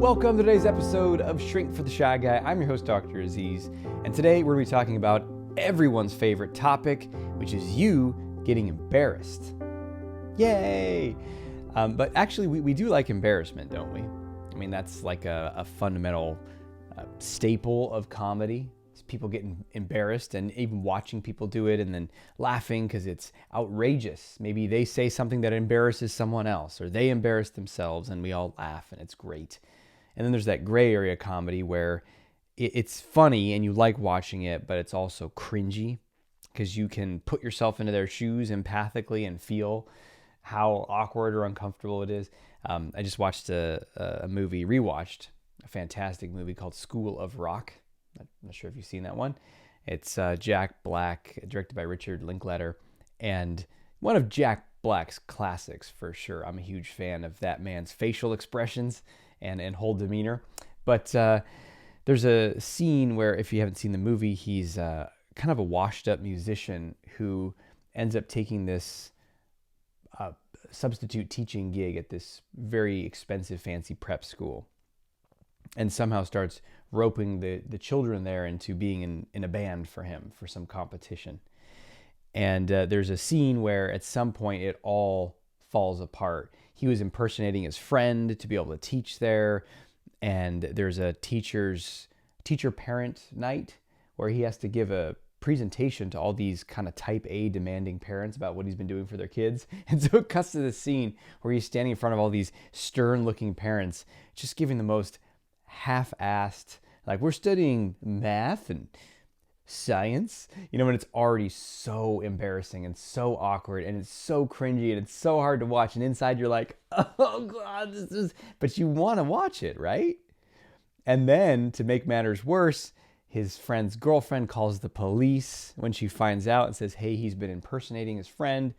Welcome to today's episode of Shrink for the Shy Guy. I'm your host, Dr. Aziz, and today we're going to be talking about everyone's favorite topic, which is you getting embarrassed. Yay! But actually, we do like embarrassment, don't we? I mean, that's like a fundamental staple of comedy. It's people getting embarrassed and even watching people do it and then laughing because it's outrageous. Maybe they say something that embarrasses someone else, or they embarrass themselves, and we all laugh, and it's great. And then there's that gray area comedy where it's funny and you like watching it, but it's also cringy because you can put yourself into their shoes empathically and feel how awkward or uncomfortable it is. I just watched rewatched a fantastic movie called School of Rock. I'm not sure if you've seen that one. It's Jack Black, directed by Richard Linklater, and one of Jack Black's classics for sure. I'm a huge fan of that man's facial expressions and whole demeanor. But there's a scene where, if you haven't seen the movie, he's kind of a washed up musician who ends up taking this substitute teaching gig at this very expensive fancy prep school, and somehow starts roping the children there into being in a band for him for some competition. And there's a scene where at some point it all falls apart. He was impersonating his friend to be able to teach there, and there's a teacher-parent night where he has to give a presentation to all these kind of type A demanding parents about what he's been doing for their kids. And so it cuts to this scene where he's standing in front of all these stern-looking parents, just giving the most half-assed, like, we're studying math and science, and it's already so embarrassing and so awkward and it's so cringy and it's so hard to watch, and inside you're like, oh God, but you want to watch it, right? And then, to make matters worse, his friend's girlfriend calls the police when she finds out and says, hey, he's been impersonating his friend.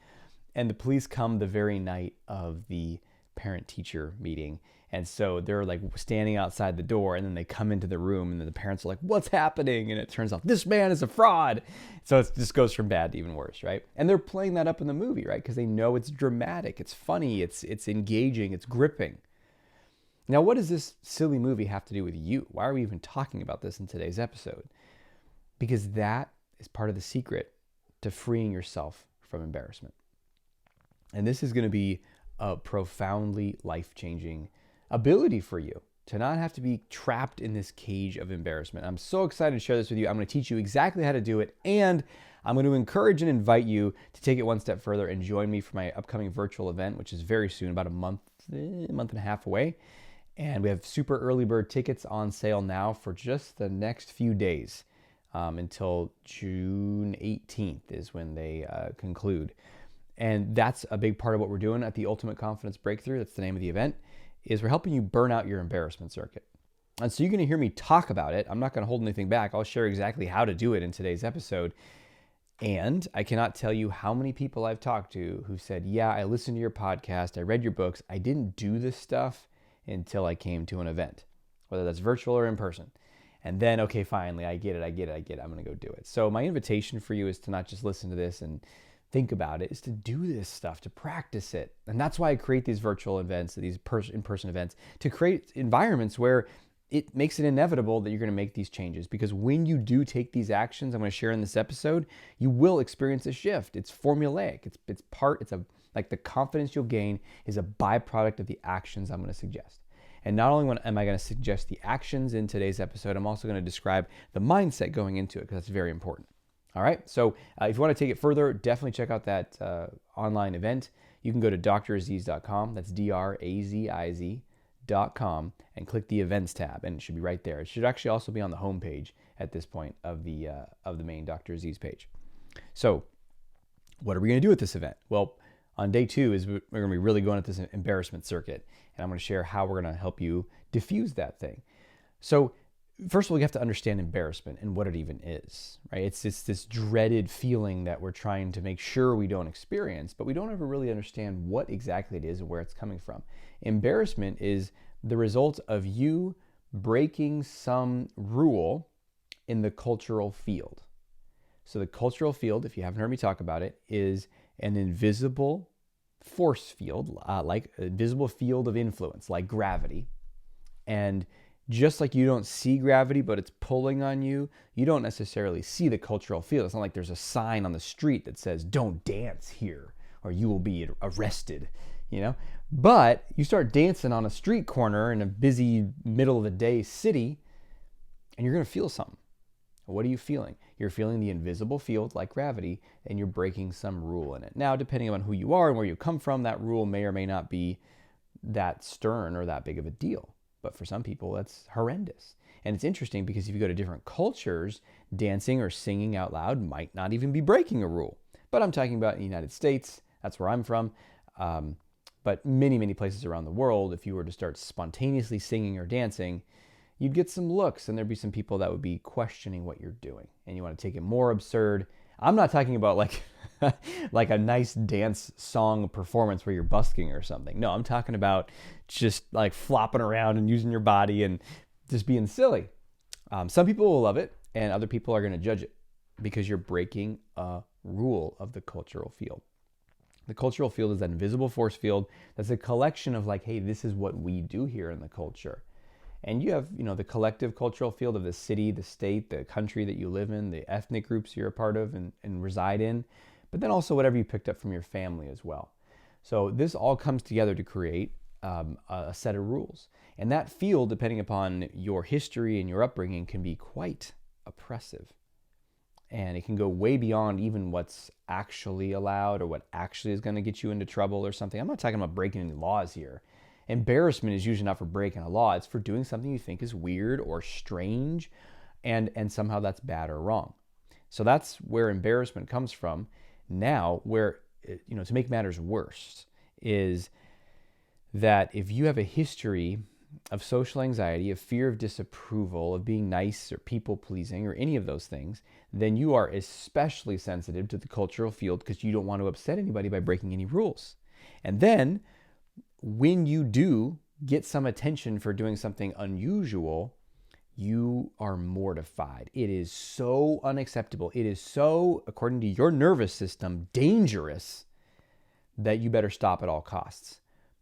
And the police come the very night of the parent-teacher meeting. And so they're like standing outside the door, and then they come into the room, and then the parents are like, what's happening? And it turns out this man is a fraud. So it just goes from bad to even worse, right? And they're playing that up in the movie, right? Because they know it's dramatic, it's funny, it's engaging, it's gripping. Now, what does this silly movie have to do with you? Why are we even talking about this in today's episode? Because that is part of the secret to freeing yourself from embarrassment. And this is going to be a profoundly life-changing ability for you to not have to be trapped in this cage of embarrassment. I'm so excited to share this with you. I'm going to teach you exactly how to do it, and I'm going to encourage and invite you to take it one step further and join me for my upcoming virtual event, which is very soon, about a month and a half away. And we have super early bird tickets on sale now for just the next few days, until June 18th is when they conclude. And that's a big part of what we're doing at the Ultimate Confidence Breakthrough. That's the name of the event. Is we're helping you burn out your embarrassment circuit. And so you're going to hear me talk about it. I'm not going to hold anything back. I'll share exactly how to do it in today's episode. And I cannot tell you how many people I've talked to who said, yeah, I listened to your podcast, I read your books, I didn't do this stuff until I came to an event, whether that's virtual or in person. And then, okay, finally, I get it. I'm going to go do it. So my invitation for you is to not just listen to this and think about it, is to do this stuff, to practice it. And that's why I create these virtual events, these in-person events, to create environments where it makes it inevitable that you're going to make these changes. Because when you do take these actions I'm going to share in this episode, you will experience a shift. It's formulaic. Like the confidence you'll gain is a byproduct of the actions I'm going to suggest. And not only am I going to suggest the actions in today's episode, I'm also going to describe the mindset going into it, because that's very important. All right, so if you want to take it further, definitely check out that online event. You can go to draziz.com, that's draziz.com, and click the events tab, and it should be right there. It should actually also be on the home page at this point of the main Dr. Aziz page. So what are we going to do at this event? Well, on day 2 is we're going to be really going at this embarrassment circuit, and I'm going to share how we're going to help you diffuse that thing. So first of all, you have to understand embarrassment and what it even is, right? It's this dreaded feeling that we're trying to make sure we don't experience, but we don't ever really understand what exactly it is and where it's coming from. Embarrassment is the result of you breaking some rule in the cultural field. So the cultural field, if you haven't heard me talk about it, is an invisible force field, like a visible field of influence, like gravity. And just like you don't see gravity, but it's pulling on you, you don't necessarily see the cultural field. It's not like there's a sign on the street that says, don't dance here or you will be arrested, you know? But you start dancing on a street corner in a busy middle of the day city and you're going to feel something. What are you feeling? You're feeling the invisible field like gravity, and you're breaking some rule in it. Now, depending on who you are and where you come from, that rule may or may not be that stern or that big of a deal. But for some people, that's horrendous. And it's interesting because if you go to different cultures, dancing or singing out loud might not even be breaking a rule. But I'm talking about in the United States. That's where I'm from. But many, many places around the world, if you were to start spontaneously singing or dancing, you'd get some looks, and there'd be some people that would be questioning what you're doing. And you want to take it more absurd. I'm not talking about like like a nice dance song performance where you're busking or something. No, I'm talking about just like flopping around and using your body and just being silly. Some people will love it, and other people are going to judge it because you're breaking a rule of the cultural field. The cultural field is that invisible force field that's a collection of like, hey, this is what we do here in the culture. And you have, the collective cultural field of the city, the state, the country that you live in, the ethnic groups you're a part of and reside in, but then also whatever you picked up from your family as well. So this all comes together to create a set of rules. And that field, depending upon your history and your upbringing, can be quite oppressive. And it can go way beyond even what's actually allowed or what actually is going to get you into trouble or something. I'm not talking about breaking any laws here. Embarrassment is usually not for breaking a law. It's for doing something you think is weird or strange, and somehow that's bad or wrong. So that's where embarrassment comes from. Now, where, to make matters worse, is that if you have a history of social anxiety, of fear of disapproval, of being nice or people-pleasing or any of those things, then you are especially sensitive to the cultural field because you don't want to upset anybody by breaking any rules. And then when you do get some attention for doing something unusual, you are mortified. It is so unacceptable. It is so, according to your nervous system, dangerous that you better stop at all costs.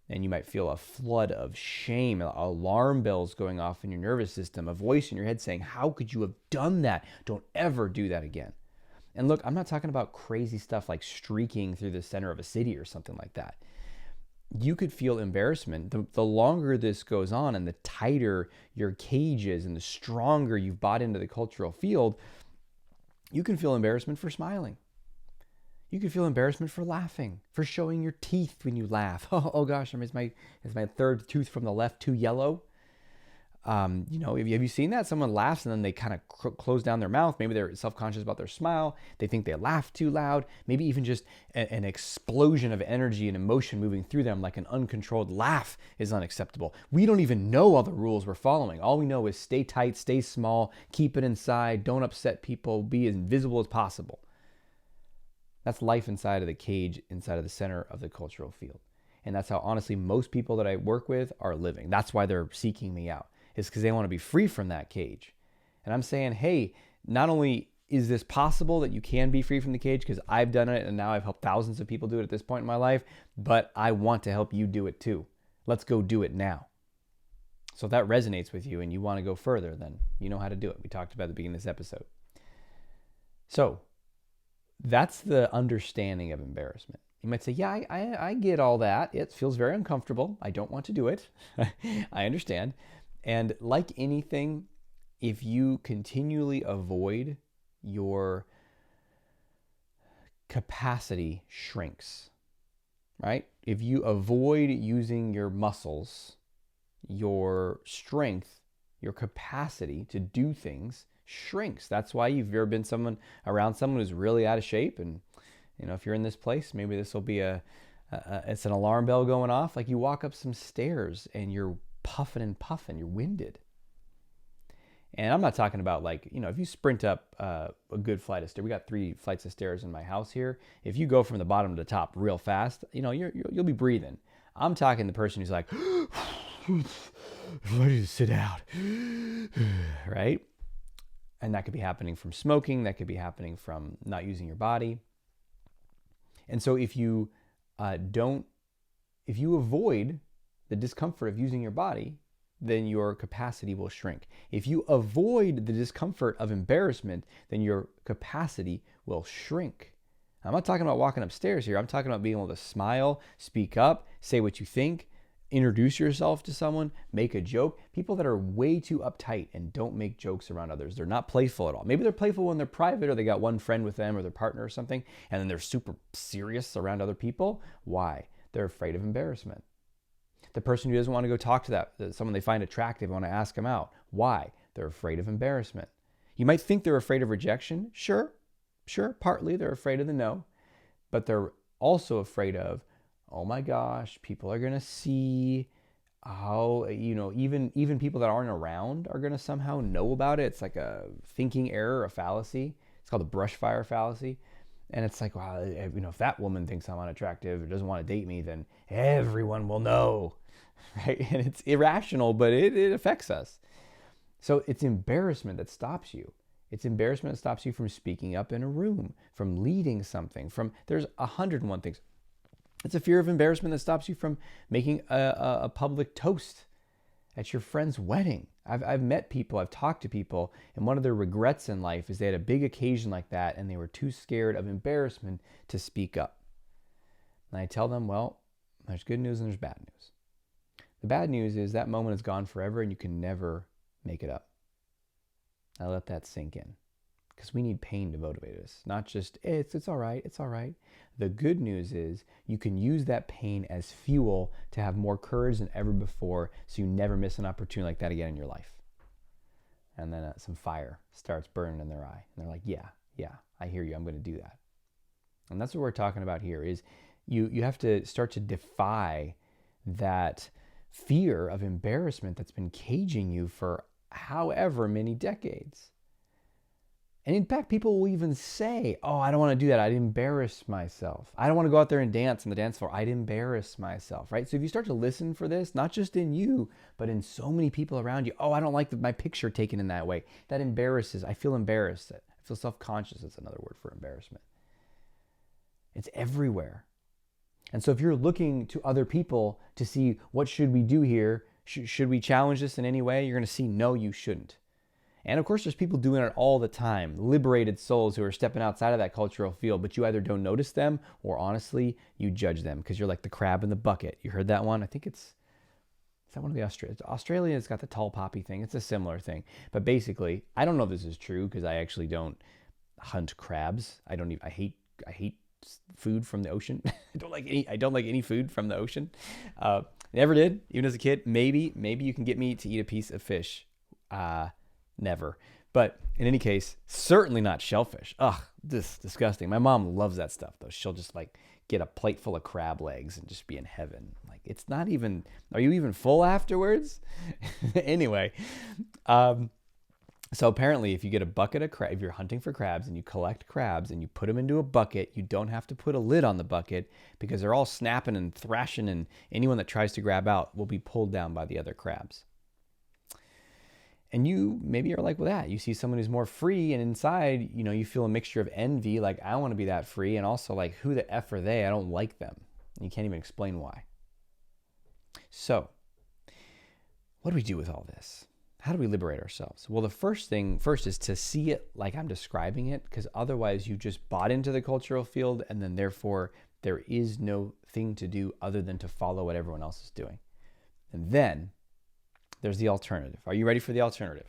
And you might feel a flood of shame, alarm bells going off in your nervous system, a voice in your head saying, how could you have done that? Don't ever do that again. And look, I'm not talking about crazy stuff like streaking through the center of a city or something like that. You could feel embarrassment. The longer this goes on and the tighter your cage is and the stronger you've bought into the cultural field, you can feel embarrassment for smiling. You can feel embarrassment for laughing, for showing your teeth when you laugh. Oh gosh, is my third tooth from the left too yellow? Have you seen that? Someone laughs and then they kind of close down their mouth. Maybe they're self-conscious about their smile. They think they laugh too loud. Maybe even just an explosion of energy and emotion moving through them, like an uncontrolled laugh, is unacceptable. We don't even know all the rules we're following. All we know is stay tight, stay small, keep it inside, don't upset people, be as invisible as possible. That's life inside of the cage, inside of the center of the cultural field. And that's how, honestly, most people that I work with are living. That's why they're seeking me out. Is because they want to be free from that cage. And I'm saying, hey, not only is this possible that you can be free from the cage, because I've done it and now I've helped thousands of people do it at this point in my life, but I want to help you do it too. Let's go do it now. So if that resonates with you and you want to go further, then you know how to do it. We talked about at the beginning of this episode. So that's the understanding of embarrassment. You might say, yeah, I get all that. It feels very uncomfortable. I don't want to do it. I understand. And like anything, if you continually avoid, your capacity shrinks, right? If you avoid using your muscles, your strength, your capacity to do things shrinks. That's why you've ever been around someone who's really out of shape. And, if you're in this place, maybe this will be it's an alarm bell going off. Like you walk up some stairs and you're puffing and puffing, you're winded. And I'm not talking about if you sprint up a good flight of stairs. We got 3 flights of stairs in my house here. If you go from the bottom to the top real fast, you'll be breathing. I'm talking the person who's like, ready to sit out, right? And that could be happening from smoking. That could be happening from not using your body. And so if you avoid the discomfort of using your body, then your capacity will shrink. If you avoid the discomfort of embarrassment, then your capacity will shrink. I'm not talking about walking upstairs here. I'm talking about being able to smile, speak up, say what you think, introduce yourself to someone, make a joke. People that are way too uptight and don't make jokes around others, they're not playful at all. Maybe they're playful when they're private or they got one friend with them or their partner or something, and then they're super serious around other people. Why? They're afraid of embarrassment. The person who doesn't want to go talk to someone they find attractive, want to ask them out. Why? They're afraid of embarrassment. You might think they're afraid of rejection. Sure, partly they're afraid of the no, but they're also afraid of, oh my gosh, people are going to see how, even people that aren't around are going to somehow know about it. It's like a thinking error, a fallacy. It's called the brush fire fallacy. And it's like, wow, if that woman thinks I'm unattractive or doesn't want to date me, then everyone will know, right? And it's irrational, but it affects us. So it's embarrassment that stops you. It's embarrassment that stops you from speaking up in a room, from leading something, there's 101 things. It's a fear of embarrassment that stops you from making a public toast at your friend's wedding. I've met people, I've talked to people, and one of their regrets in life is they had a big occasion like that and they were too scared of embarrassment to speak up. And I tell them, well, there's good news and there's bad news. The bad news is that moment is gone forever and you can never make it up. I let that sink in because we need pain to motivate us, not just, it's all right, it's all right. The good news is you can use that pain as fuel to have more courage than ever before so you never miss an opportunity like that again in your life. And then some fire starts burning in their eye. And they're like, yeah, I hear you. I'm going to do that. And that's what we're talking about here is you have to start to defy that fear of embarrassment that's been caging you for however many decades. And in fact, people will even say, oh, I don't want to do that. I'd embarrass myself. I don't want to go out there and dance on the dance floor. I'd embarrass myself, right? So if you start to listen for this, not just in you, but in so many people around you, oh, I don't like my picture taken in that way. That embarrasses. I feel embarrassed. I feel self-conscious. That's another word for embarrassment. It's everywhere. And so if you're looking to other people to see what should we do here, should we challenge this in any way, you're going to see, no, you shouldn't. And of course, there's people doing it all the time, liberated souls who are stepping outside of that cultural field, but you either don't notice them or honestly, you judge them because you're like the crab in the bucket. You heard that one? I think is that one of the Australia's got the tall poppy thing. It's a similar thing. But basically, I don't know if this is true because I actually don't hunt crabs. I hate food from the ocean. I don't like any food from the ocean. Never did, even as a kid. Maybe you can get me to eat a piece of fish. Never. But in any case, certainly not shellfish. Ugh, this is disgusting. My mom loves that stuff though. She'll just like get a plate full of crab legs and just be in heaven. Like it's not even, are you even full afterwards? Anyway, so apparently if you get a bucket of crab, if you're hunting for crabs and you collect crabs and you put them into a bucket, you don't have to put a lid on the bucket because they're all snapping and thrashing and anyone that tries to grab out will be pulled down by the other crabs. And you maybe are like, well, that you see someone who's more free and inside, you feel a mixture of envy, like I want to be that free. And also like, who the F are they? I don't like them. And you can't even explain why. So what do we do with all this? How do we liberate ourselves? Well, the first is to see it like I'm describing it, because otherwise you just bought into the cultural field and then therefore there is no thing to do other than to follow what everyone else is doing. And then there's the alternative. Are you ready for the alternative?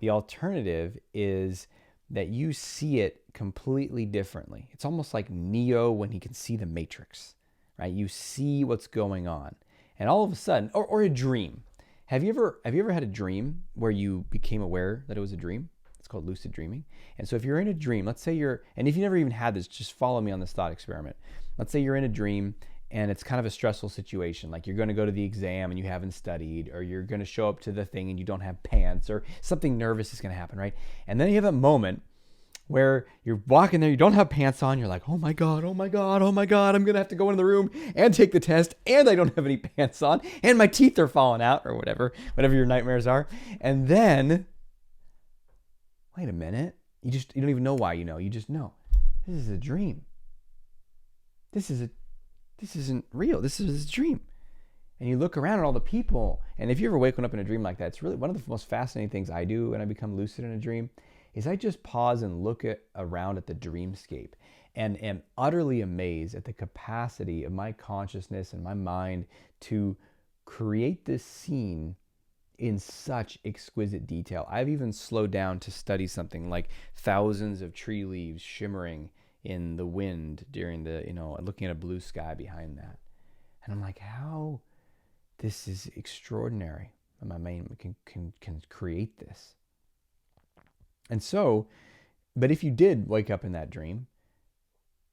The alternative is that you see it completely differently. It's almost like Neo when he can see the Matrix, right? You see what's going on. And all of a sudden, or a dream. Have you ever had a dream where you became aware that it was a dream? It's called lucid dreaming. And so if you're in a dream, let's say and if you never even had this, just follow me on this thought experiment. Let's say you're in a dream and it's kind of a stressful situation, like you're going to go to the exam and you haven't studied, or you're going to show up to the thing and you don't have pants, or something nervous is going to happen, right? And then you have a moment where you're walking there, you don't have pants on, you're like, oh my God, I'm going to have to go into the room and take the test, and I don't have any pants on, and my teeth are falling out, or whatever your nightmares are. And then, wait a minute, you don't even know why you just know. This is a dream. This isn't real. This is a dream. And you look around at all the people. And if you ever waken up in a dream like that, it's really one of the most fascinating things I do when I become lucid in a dream is I just pause and look around at the dreamscape and am utterly amazed at the capacity of my consciousness and my mind to create this scene in such exquisite detail. I've even slowed down to study something like thousands of tree leaves shimmering in the wind during the, looking at a blue sky behind that. And I'm like, how this is extraordinary. And my mind can create this. And so, but if you did wake up in that dream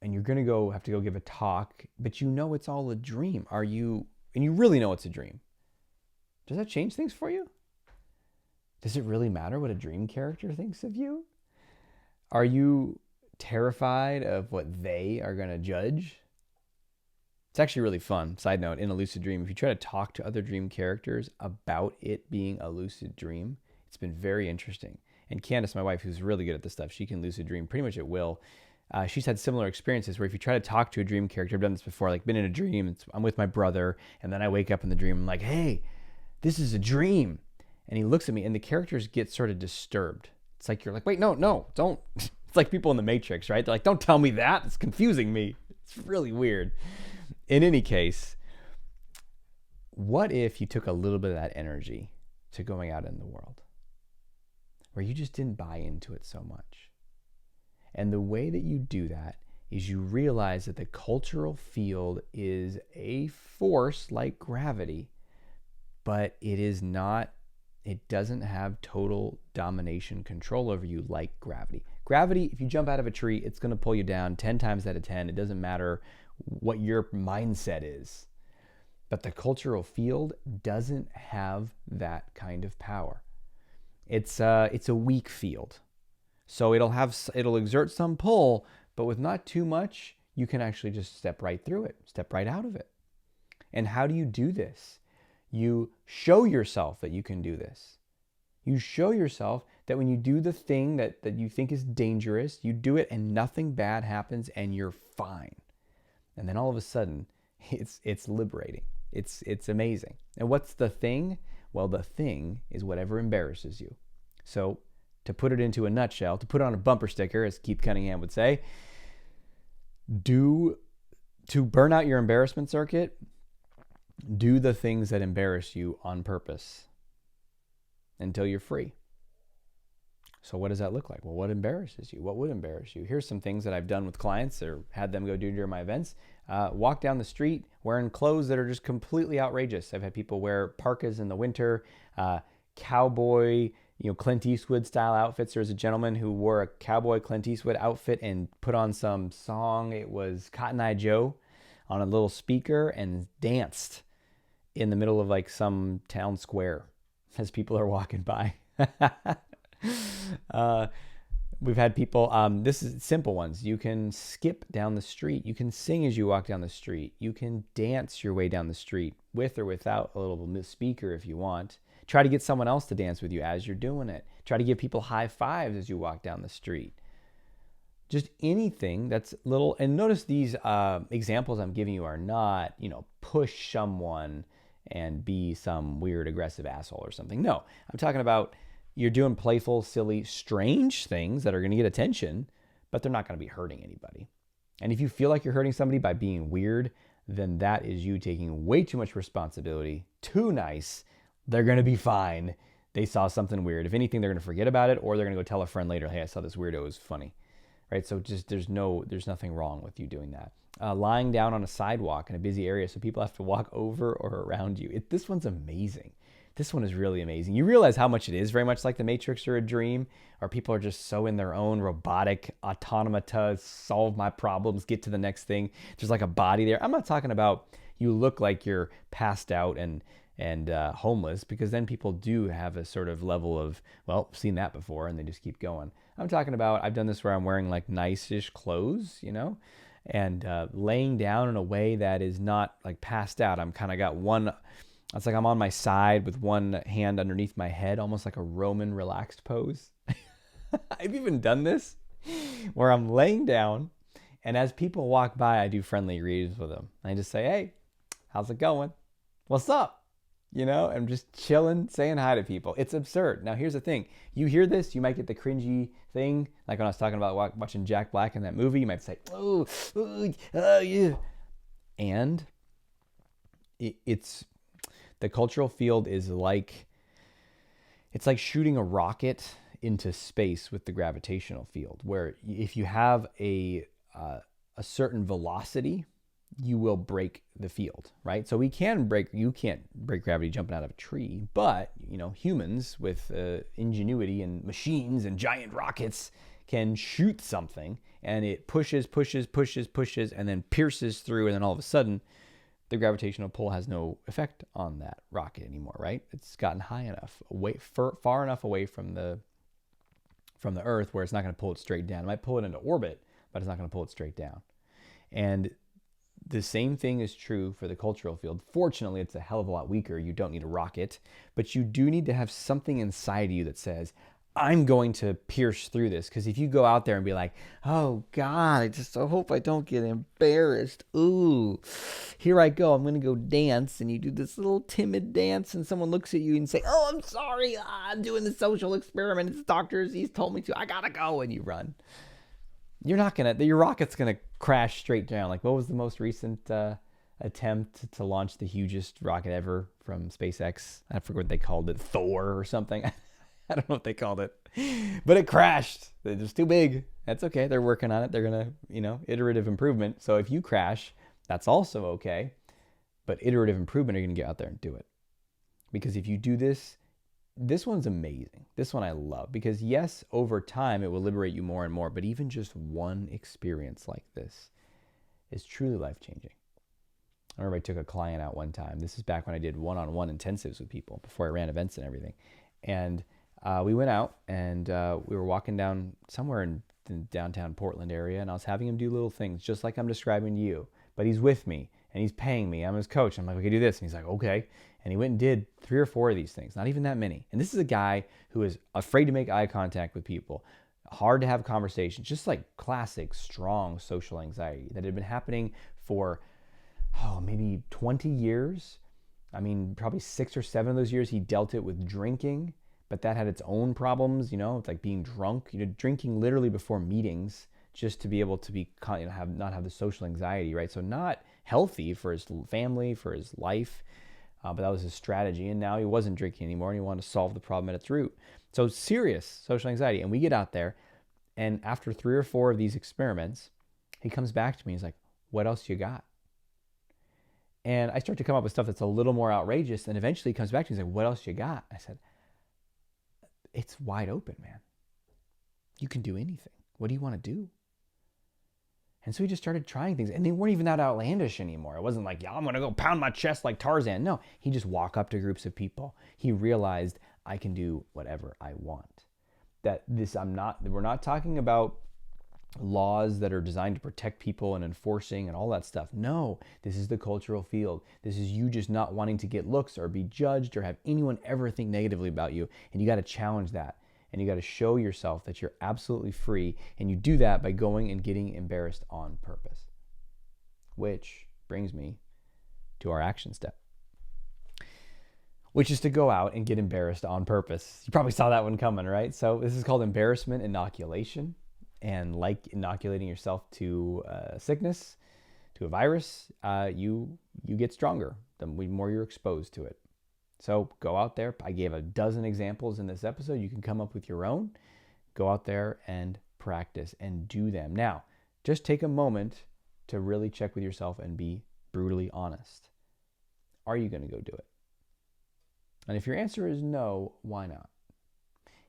and you're going to have to go give a talk, but it's all a dream, and you really know it's a dream, does that change things for you? Does it really matter what a dream character thinks of you? Are you terrified of what they are going to judge? It's actually really fun. Side note, in a lucid dream, if you try to talk to other dream characters about it being a lucid dream, it's been very interesting. And Candace, my wife, who's really good at this stuff, she can lucid dream pretty much at will. She's had similar experiences where if you try to talk to a dream character, I've done this before, like been in a dream, I'm with my brother, and then I wake up in the dream, I'm like, hey, this is a dream. And he looks at me, and the characters get sort of disturbed. It's like, you're like, wait, no, don't. It's like people in the Matrix, right? They're like, don't tell me that. It's confusing me. It's really weird. In any case, what if you took a little bit of that energy to going out in the world, where you just didn't buy into it so much? And the way that you do that is you realize that the cultural field is a force like gravity, but it doesn't have total domination control over you like gravity. Gravity, if you jump out of a tree, it's going to pull you down 10 times out of 10. It doesn't matter what your mindset is. But the cultural field doesn't have that kind of power. It's a weak field. So it'll exert some pull, but with not too much, you can actually just step right through it, step right out of it. And how do you do this? You show yourself that you can do this. You show yourself that when you do the thing that you think is dangerous, you do it and nothing bad happens and you're fine. And then all of a sudden, it's liberating. It's amazing. And what's the thing? Well, the thing is whatever embarrasses you. So to put it into a nutshell, to put on a bumper sticker, as Keith Cunningham would say, to burn out your embarrassment circuit, do the things that embarrass you on purpose until you're free. So what does that look like? Well, what embarrasses you? What would embarrass you? Here's some things that I've done with clients or had them go do during my events. Walk down the street wearing clothes that are just completely outrageous. I've had people wear parkas in the winter, cowboy, Clint Eastwood style outfits. There was a gentleman who wore a cowboy Clint Eastwood outfit and put on some song. It was Cotton Eye Joe on a little speaker and danced in the middle of like some town square as people are walking by. We've had people, this is simple ones. You can skip down the street. You can sing as you walk down the street. You can dance your way down the street with or without a little speaker if you want. Try to get someone else to dance with you as you're doing it. Try to give people high fives as you walk down the street. Just anything that's little, and notice these examples I'm giving you are not, push someone and be some weird aggressive asshole or something. No, I'm talking about you're doing playful, silly, strange things that are going to get attention, but they're not going to be hurting anybody. And if you feel like you're hurting somebody by being weird, then that is you taking way too much responsibility, too nice. They're going to be fine. They saw something weird. If anything, they're going to forget about it, or they're going to go tell a friend later, hey, I saw this weirdo, it was funny. Right? So just there's nothing wrong with you doing that. Lying down on a sidewalk in a busy area so people have to walk over or around you. This one's amazing. This one is really amazing. You realize how much it is very much like the Matrix or a dream, or people are just so in their own robotic automata, solve my problems, get to the next thing. There's like a body there. I'm not talking about you look like you're passed out and homeless, because then people do have a sort of level of, well, seen that before, and they just keep going. I'm talking about, I've done this where I'm wearing like nice-ish clothes, and laying down in a way that is not like passed out. I'm kind of got one, it's like I'm on my side with one hand underneath my head, almost like a Roman relaxed pose. I've even done this where I'm laying down, and as people walk by, I do friendly greetings with them. I just say, hey, how's it going? What's up? I'm just chilling, saying hi to people. It's absurd. Now, here's the thing. You hear this, you might get the cringy thing. Like when I was talking about watching Jack Black in that movie, you might say, oh, yeah. And it's the cultural field is it's like shooting a rocket into space with the gravitational field, where if you have a certain velocity, you will break the field, right? So you can't break gravity jumping out of a tree, but humans with ingenuity and machines and giant rockets can shoot something, and it pushes, and then pierces through, and then all of a sudden, the gravitational pull has no effect on that rocket anymore, right? It's gotten high enough, far enough away from the Earth where it's not going to pull it straight down. It might pull it into orbit, but it's not going to pull it straight down. And the same thing is true for the cultural field. Fortunately, it's a hell of a lot weaker. You don't need a rocket, but you do need to have something inside you that says, I'm going to pierce through this. Because if you go out there and be like, oh God, I just hope I don't get embarrassed. Ooh, here I go. I'm going to go dance. And you do this little timid dance and someone looks at you and say, oh, I'm sorry. I'm doing the social experiment. It's Dr. Aziz told me to. I got to go. And you run. Your rocket's going to crash straight down. Like, what was the most recent attempt to launch the hugest rocket ever from SpaceX? I forget what they called it, Thor or something. I don't know what they called it, but it crashed. It was too big. That's okay. They're working on it. They're going to, iterative improvement. So if you crash, that's also okay. But iterative improvement, are you going to get out there and do it? Because if you do this one's amazing. This one I love because yes, over time it will liberate you more and more, but even just one experience like this is truly life-changing. I remember I took a client out one time. This is back when I did one-on-one intensives with people before I ran events and everything. And we went out and we were walking down somewhere in the downtown Portland area, and I was having him do little things just like I'm describing to you, but he's with me and he's paying me. I'm his coach. I'm like, okay, do this. And he's like, okay. And he went and did 3 or 4 of these things, not even that many. And this is a guy who is afraid to make eye contact with people, hard to have conversations, just like classic, strong social anxiety that had been happening for, maybe 20 years. I mean, probably 6 or 7 of those years he dealt it with drinking, but that had its own problems, it's like being drunk, drinking literally before meetings just to be able to be, not have the social anxiety, right? So not healthy for his family, for his life. But that was his strategy, and now he wasn't drinking anymore, and he wanted to solve the problem at its root. So serious social anxiety, and we get out there, and after 3 or 4 of these experiments, he comes back to me. He's like, what else you got? And I start to come up with stuff that's a little more outrageous, and eventually he comes back to me and he's like, what else you got? I said, it's wide open, man. You can do anything. What do you want to do? And so he just started trying things, and they weren't even that outlandish anymore. It wasn't like, I'm going to go pound my chest like Tarzan. No, he just walk up to groups of people. He realized I can do whatever I want. We're not talking about laws that are designed to protect people and enforcing and all that stuff. No, this is the cultural field. This is you just not wanting to get looks or be judged or have anyone ever think negatively about you. And you got to challenge that. And you got to show yourself that you're absolutely free. And you do that by going and getting embarrassed on purpose. Which brings me to our action step, which is to go out and get embarrassed on purpose. You probably saw that one coming, right? So this is called embarrassment inoculation. And like inoculating yourself to a sickness, to a virus, you get stronger the more you're exposed to it. So go out there. I gave a dozen examples in this episode. You can come up with your own. Go out there and practice and do them. Now, just take a moment to really check with yourself and be brutally honest. Are you going to go do it? And if your answer is no, why not?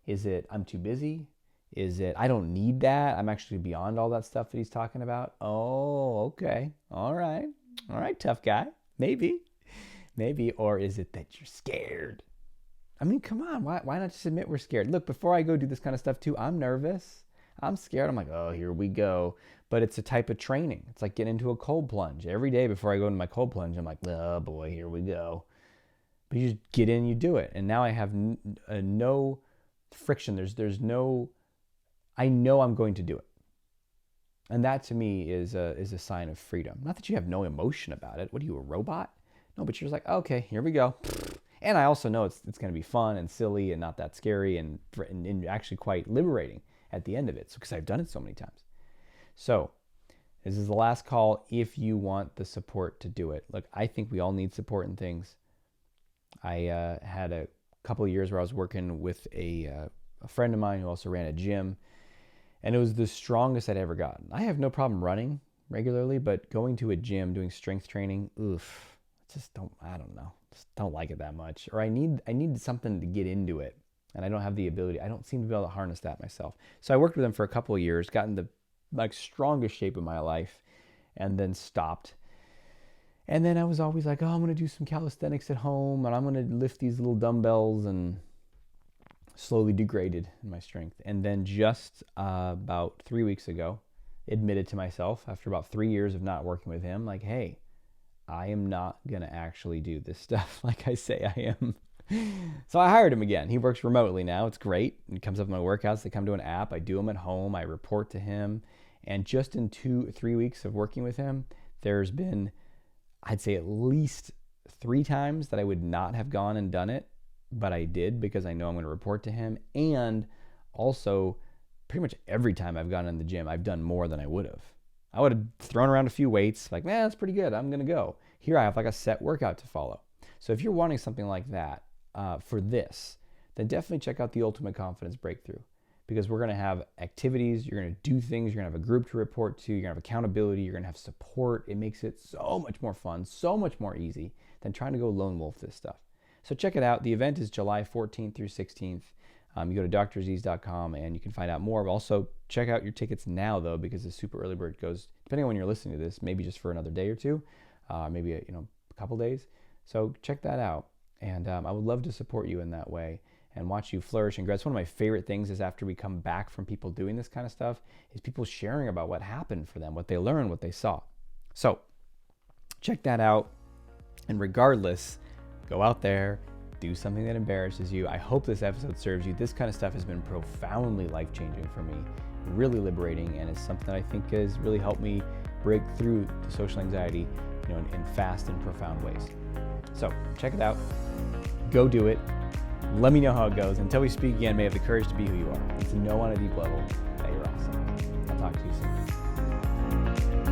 Is it, I'm too busy? Is it, I don't need that? I'm actually beyond all that stuff that he's talking about? Oh, okay. All right, tough guy. Maybe. Or is it that you're scared? I mean, come on. Why not just admit we're scared? Look, before I go do this kind of stuff too, I'm nervous. I'm scared. I'm like, oh, here we go. But it's a type of training. It's like getting into a cold plunge. Every day before I go into my cold plunge, I'm like, oh boy, here we go. But you just get in, you do it. And now I have no friction. There's no, I know I'm going to do it. And that to me is a sign of freedom. Not that you have no emotion about it. What are you, a robot? No, but you're just like, okay, here we go. And I also know it's going to be fun and silly and not that scary and actually quite liberating at the end of it, because I've done it so many times. So this is the last call if you want the support to do it. Look, I think we all need support in things. I had a couple of years where I was working with a friend of mine who also ran a gym, and it was the strongest I'd ever gotten. I have no problem running regularly, but going to a gym, doing strength training, just don't like it that much. Or I need something to get into it, and I don't have the ability. I don't seem to be able to harness that myself. So I worked with him for a couple of years, got in the strongest shape of my life, and then stopped. And then I was always like, I'm going to do some calisthenics at home, and I'm going to lift these little dumbbells, and slowly degraded in my strength. And then just about 3 weeks ago, admitted to myself after about 3 years of not working with him, like, hey, I am not going to actually do this stuff like I say I am. So I hired him again. He works remotely now. It's great. He comes up with my workouts. They come to an app. I do them at home. I report to him. And just in 2-3 weeks of working with him, there's been, I'd say, at least 3 times that I would not have gone and done it, but I did because I know I'm going to report to him. And also, pretty much every time I've gone in the gym, I've done more than I would have. I would have thrown around a few weights, like, man, that's pretty good, I'm going to go. Here I have like a set workout to follow. So if you're wanting something like that for this, then definitely check out the Ultimate Confidence Breakthrough, because we're going to have activities, you're going to do things, you're going to have a group to report to, you're going to have accountability, you're going to have support. It makes it so much more fun, so much more easy than trying to go lone wolf this stuff. So check it out. The event is July 14th through 16th. You go to draziz.com and you can find out more. Also, check out your tickets now, though, because the super early bird goes, depending on when you're listening to this, maybe just for another day or two, maybe a couple days. So check that out. And I would love to support you in that way and watch you flourish and grow. It's one of my favorite things is after we come back from people doing this kind of stuff, is people sharing about what happened for them, what they learned, what they saw. So check that out. And regardless, go out there, do something that embarrasses you. I hope this episode serves you. This kind of stuff has been profoundly life-changing for me, really liberating, and it's something that I think has really helped me break through the social anxiety, in fast and profound ways. So check it out. Go do it. Let me know how it goes. Until we speak again, may have the courage to be who you are and to know on a deep level that you're awesome. I'll talk to you soon.